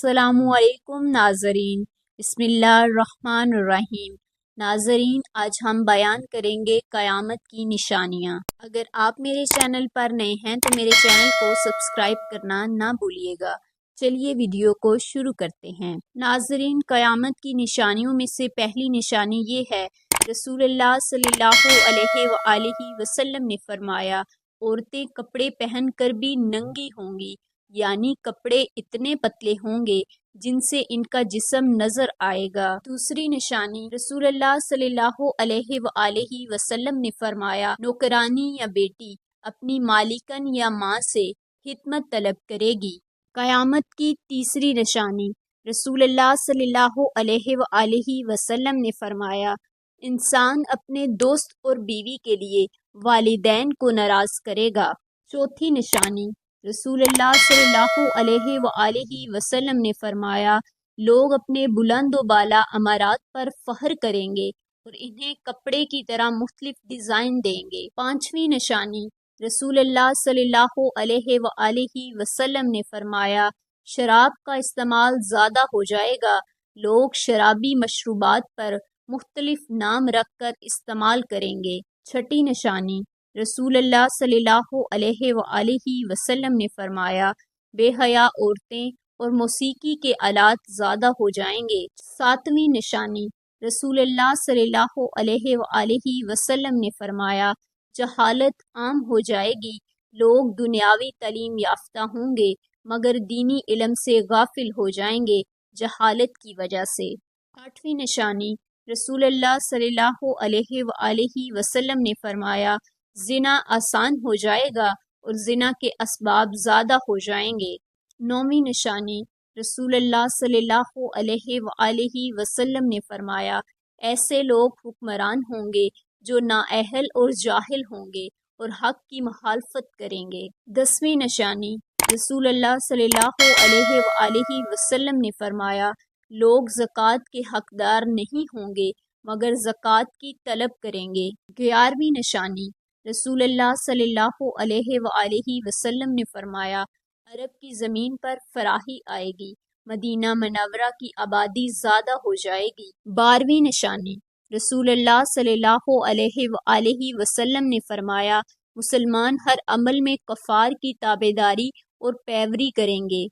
अस्सलामुअलैकुम नाज़रीन, बिस्मिल्लाहिर्रहमानिर्रहीम। नाज़रीन, आज हम बयान करेंगे क़यामत की निशानियाँ। अगर आप मेरे चैनल पर नए हैं तो मेरे चैनल को सब्सक्राइब करना ना भूलिएगा। चलिए वीडियो को शुरू करते हैं। नाज़रीन, क़यामत की निशानियों में से पहली निशानी ये है, रसूलुल्लाह सल्लल्लाहु अलैहि वसल्लम ने फरमाया, औरतें कपड़े पहनकर भी नंगी होंगी, यानी कपड़े इतने पतले होंगे जिनसे इनका जिस्म नजर आएगा। दूसरी निशानी, रसूलुल्लाह सल्लल्लाहु अलैहि वसल्लम ने फरमाया, नौकरानी या बेटी अपनी मालिकन या माँ से खिदमत तलब करेगी। क़यामत की तीसरी निशानी, रसूलुल्लाह सल्लल्लाहु अलैहि वसल्लम ने फरमाया, इंसान अपने दोस्त और बीवी के लिए वालिदैन को नाराज करेगा। चौथी निशानी, रसूलुल्लाह सल्लल्लाहु अलैहि वसल्लम ने फरमाया, लोग अपने बुलंद व बाला अमारात पर फख्र करेंगे और इन्हें कपड़े की तरह मुख्तलिफ डिज़ाइन देंगे। पांचवी निशानी, रसूलुल्लाह सल्लल्लाहु अलैहि वसल्लम ने फरमाया, शराब का इस्तेमाल ज़्यादा हो जाएगा, लोग शराबी मशरूबात पर मुख्तलिफ नाम रख कर इस्तेमाल करेंगे। छठी निशानी, रसूलुल्लाह सल्लल्लाहु अलैहि वसल्लम ने फरमाया, बेहया औरतें और मौसीकी के आलात ज़्यादा हो जाएंगे। सातवीं निशानी, रसूलुल्लाह सल्लल्लाहु अलैहि वसल्लम ने फरमाया, जहालत आम हो जाएगी, लोग दुनियावी तालीम याफ्ता होंगे मगर दीनी इल्म से गाफिल हो जाएंगे जहालत की वजह से। आठवीं निशानी, रसूलुल्लाह सल्लल्लाहु अलैहि वसल्लम ने फरमाया, जिना आसान हो जाएगा और जिना के असबाब ज़्यादा हो जाएंगे। नौवीं निशानी, रसूलुल्लाह सल्लल्लाहु अलैहि वसल्लम ने फरमाया, ऐसे लोग हुक्मरान होंगे जो नाअहल और जाहिल होंगे और हक की मुखालफत करेंगे। 10वीं निशानी, रसूलुल्लाह सल्लल्लाहु अलैहि वसल्लम ने फरमाया, लोग ज़कात के हकदार नहीं होंगे मगर ज़कात की तलब करेंगे। 11वीं निशानी, रसूलुल्लाह सल्लल्लाहु अलैहि वसल्लम ने फरमाया, अरब की ज़मीन पर फराही आएगी, मदीना मनव्वरा की आबादी ज़्यादा हो जाएगी। 12वीं निशानी, रसूलुल्लाह सल्लल्लाहु अलैहि वसल्लम ने फरमाया, मुसलमान हर अमल में कफ़ार की ताबेदारी और पैरवी करेंगे।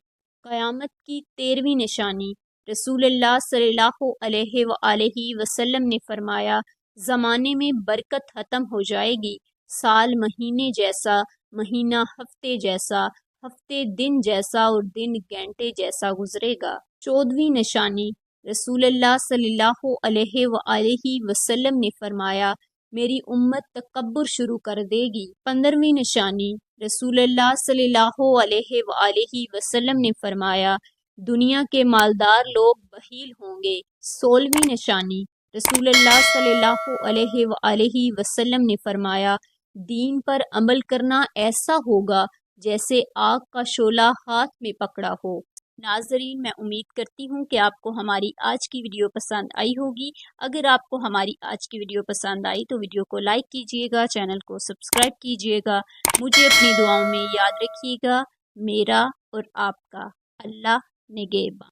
क़यामत की 13वीं निशानी, रसूलुल्लाह सल्लल्लाहु अलैहि वसल्लम ने फरमाया, ज़माने में बरकत ख़त्म हो जाएगी, साल महीने जैसा, महीना हफ्ते जैसा, हफ्ते दिन जैसा और दिन घंटे जैसा गुजरेगा। 14वीं निशानी, रसूलुल्लाह सल्लल्लाहु अलैहि वसल्लम ने फरमाया, मेरी उम्मत तकब्बुर शुरू कर देगी। 15वीं निशानी, रसूलुल्लाह सल्लल्लाहु अलैहि वसल्लम ने फरमाया, दुनिया के मालदार लोग बहील होंगे। 16वीं निशानी, रसूलुल्लाह सल्लल्लाहु अलैहि वसल्लम ने फरमाया, दीन पर अमल करना ऐसा होगा जैसे आग का शोला हाथ में पकड़ा हो। नाज़रीन, मैं उम्मीद करती हूँ कि आपको हमारी आज की वीडियो पसंद आई होगी। अगर आपको हमारी आज की वीडियो पसंद आई तो वीडियो को लाइक कीजिएगा, चैनल को सब्सक्राइब कीजिएगा, मुझे अपनी दुआओं में याद रखिएगा। मेरा और आपका अल्लाह निगहबान।